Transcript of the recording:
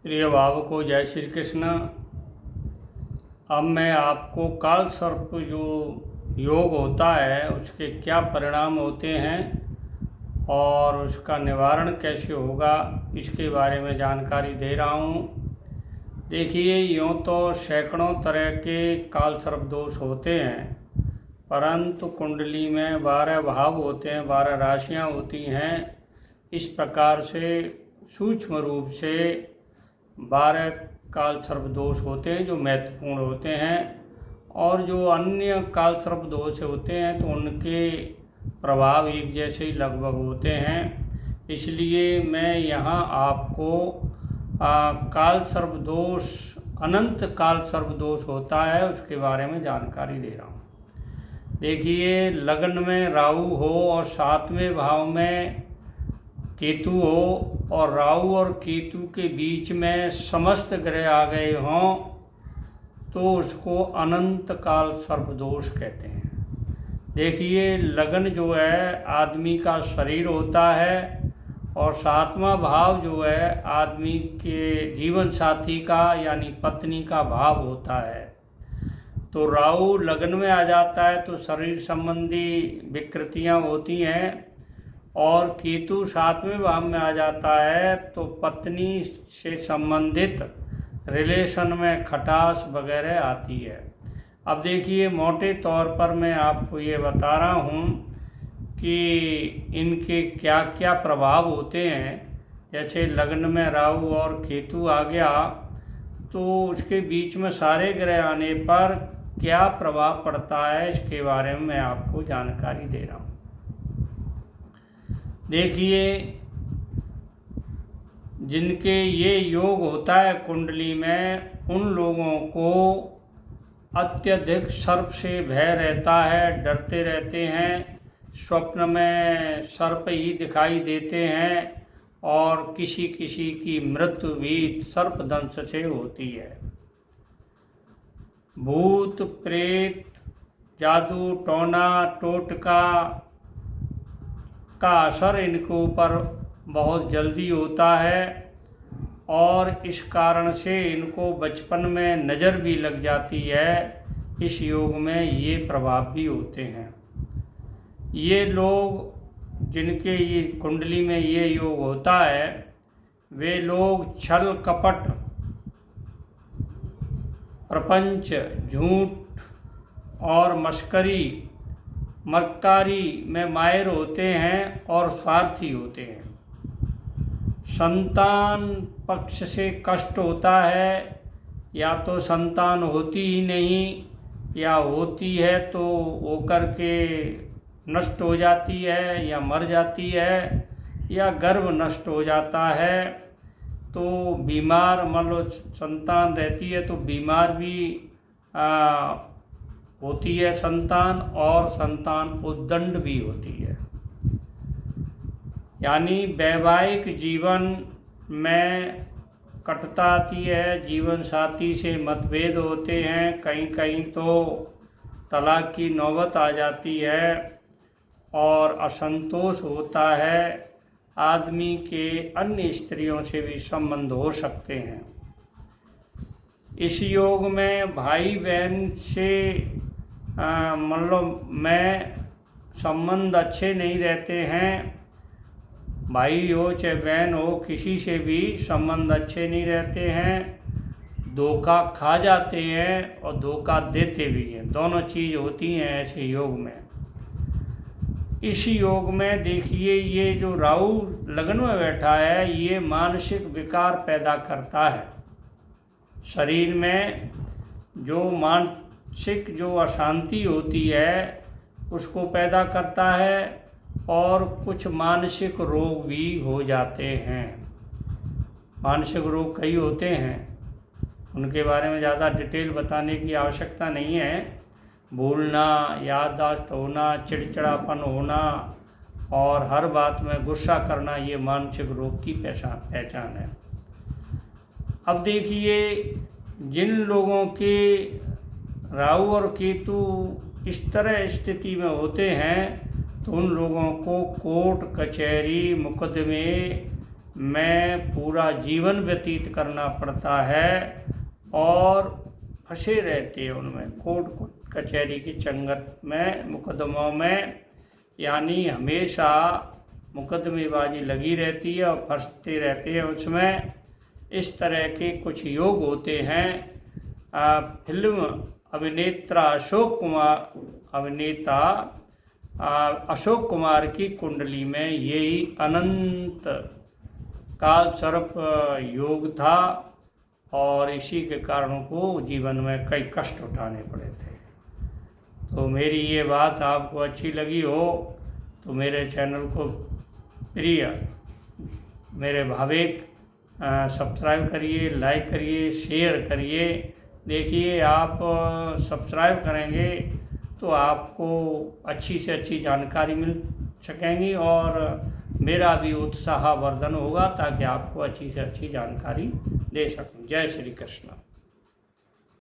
प्रिय भावकों, जय श्री कृष्ण। अब मैं आपको काल सर्प जो योग होता है उसके क्या परिणाम होते हैं और उसका निवारण कैसे होगा इसके बारे में जानकारी दे रहा हूँ। देखिए, यूँ तो सैकड़ों तरह के काल सर्प दोष होते हैं, परंतु कुंडली में 12 भाव होते हैं, 12 राशियाँ होती हैं। इस प्रकार से सूक्ष्म रूप से 12 काल सर्प दोष होते हैं जो महत्वपूर्ण होते हैं, और जो अन्य काल सर्प दोष होते हैं तो उनके प्रभाव एक जैसे ही लगभग होते हैं। इसलिए मैं यहाँ आपको काल सर्प दोष, अनंत काल सर्प दोष होता है उसके बारे में जानकारी दे रहा हूँ। देखिए, लग्न में राहु हो और 7वें भाव में केतु हो और राहु और केतु के बीच में समस्त ग्रह आ गए हों तो उसको अनंत काल सर्प दोष कहते हैं। देखिए, लग्न जो है आदमी का शरीर होता है और 7वां भाव जो है आदमी के जीवन साथी का यानी पत्नी का भाव होता है। तो राहु लग्न में आ जाता है तो शरीर संबंधी विकृतियां होती हैं, और केतु 7वें भाव में आ जाता है तो पत्नी से संबंधित रिलेशन में खटास वगैरह आती है। अब देखिए, मोटे तौर पर मैं आपको ये बता रहा हूँ कि इनके क्या क्या प्रभाव होते हैं। जैसे लग्न में राहु और केतु आ गया तो उसके बीच में सारे ग्रह आने पर क्या प्रभाव पड़ता है इसके बारे में मैं आपको जानकारी दे रहा हूँ। देखिए, जिनके ये योग होता है कुंडली में, उन लोगों को अत्यधिक सर्प से भय रहता है, डरते रहते हैं, स्वप्न में सर्प ही दिखाई देते हैं, और किसी किसी की मृत्यु भी सर्प दंश से होती है। भूत प्रेत, जादू टोना टोटका का असर इनके ऊपर बहुत जल्दी होता है, और इस कारण से इनको बचपन में नज़र भी लग जाती है। इस योग में ये प्रभाव भी होते हैं। ये लोग जिनके ये कुंडली में ये योग होता है, वे लोग छल कपट, प्रपंच, झूठ और मक्कारी में माहिर होते हैं और स्वार्थी होते हैं। संतान पक्ष से कष्ट होता है, या तो संतान होती ही नहीं, या होती है तो होकर के नष्ट हो जाती है या मर जाती है, या गर्भ नष्ट हो जाता है। तो बीमार, मान लो संतान रहती है तो बीमार भी होती है संतान, और संतान उद्दंड भी होती है। यानी वैवाहिक जीवन में कटता आती है, जीवन साथी से मतभेद होते हैं, कहीं कहीं तो तलाक की नौबत आ जाती है, और असंतोष होता है। आदमी के अन्य स्त्रियों से भी संबंध हो सकते हैं। इस योग में भाई बहन से मतलब में संबंध अच्छे नहीं रहते हैं। भाई हो चाहे बहन हो, किसी से भी संबंध अच्छे नहीं रहते हैं। धोखा खा जाते हैं और धोखा देते भी हैं, दोनों चीज़ होती हैं ऐसे योग में। इस योग में देखिए, ये जो राहु लग्न में बैठा है ये मानसिक विकार पैदा करता है। शरीर में जो मानसिक जो अशांति होती है उसको पैदा करता है, और कुछ मानसिक रोग भी हो जाते हैं। मानसिक रोग कई होते हैं, उनके बारे में ज़्यादा डिटेल बताने की आवश्यकता नहीं है। भूलना, याददाश्त होना, चिड़चिड़ापन होना और हर बात में गुस्सा करना, ये मानसिक रोग की पहचान है। अब देखिए, जिन लोगों के राहु और केतु इस तरह स्थिति में होते हैं तो उन लोगों को कोर्ट कचहरी मुकदमे में पूरा जीवन व्यतीत करना पड़ता है और फंसे रहते हैं उनमें, कोर्ट कचहरी की चंगत में, मुकदमों में, यानी हमेशा मुकदमेबाजी लगी रहती है और फंसते रहते हैं उसमें। इस तरह के कुछ योग होते हैं। फिल्म अभिनेता अशोक कुमार की कुंडली में यही अनंत काल सर्प योग था और इसी के कारण को जीवन में कई कष्ट उठाने पड़े थे। तो मेरी ये बात आपको अच्छी लगी हो तो मेरे चैनल को प्रिय मेरे भाविक सब्सक्राइब करिए, लाइक करिए, शेयर करिए। देखिए, आप सब्सक्राइब करेंगे तो आपको अच्छी से अच्छी जानकारी मिल सकेंगी और मेरा भी उत्साहवर्धन होगा ताकि आपको अच्छी से अच्छी जानकारी दे सकूं। जय श्री कृष्ण।